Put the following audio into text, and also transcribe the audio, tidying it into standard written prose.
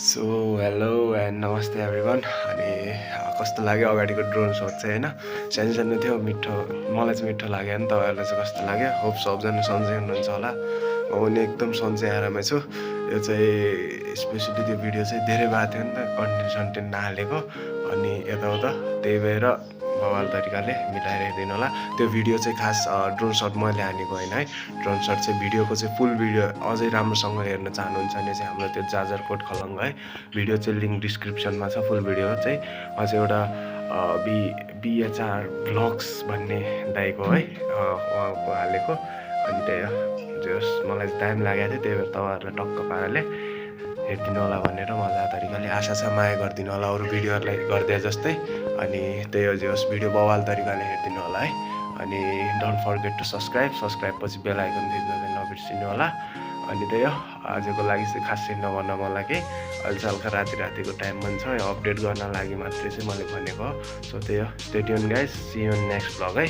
So hello and नमस्ते everyone. अनि कस्तो लाग्यो अगाडिको ड्रोन सट चाहिँ होइन, सानो सानो थियो, मिठो, मलाई चाहिँ मिठो लाग्यो नि, तपाईँहरूलाई चाहिँ कस्तो लाग्यो? होप सबजना सन्चै हुनुहुन्छ होला। म पनि एकदम सन्चै आरामै छु। यो चाहिँ स्पेसली त्यो भिडियो चाहिँ धेरै भएको थियो नि त, कन्टेन्ट सन्टेन्ट नहालेको, अनि यताउता, त्यही भएर बवाल तरिकाले मिलाएर हेरिदिनु होला। त्यो भिडियो चाहिँ खास ड्रोन सट मैले हानेको होइन है। ड्रोन सट चाहिँ भिडियोको चाहिँ फुल भिडियो अझै राम्रोसँग हेर्न चाहनुहुन्छ भने चाहिँ हाम्रो त्यो जाजरकोट खलङ्गा है, भिडियो चाहिँ लिङ्क डिस्क्रिप्सनमा छ। फुल भिडियो चाहिँ अझै एउटा बिएचआर भ्लग्स भन्ने दाइको है, उहाँको हालेको। अनि त्यही जस मलाई टाइम लागेको थियो, त्यही भएर तपाईँहरूलाई टक्क पाराले हेरिदिनु होला भनेर मजा तरिकाले आशा छ माया गरिदिनु होला अरू भिडियोहरूलाई गरिदिए जस्तै। अनि त्यही हो जे होस्, भिडियो बवाल तरिकाले हेरिदिनु होला है। अनि डोन्ट फर्गेट टु सब्सक्राइब पछि बेल आइकन थिच्न चाहिँ नबिर्सिनु होला। अनि त्यही हो, आजको लागि चाहिँ खासै नभन्न मलाई केही, अहिले चाहिँ हल्का रातिको टाइम पनि छ, अपडेट गर्न लागि मात्रै चाहिँ मैले भनेको हो। सो त्यही हो, stay tuned guys, see you in next vlog है।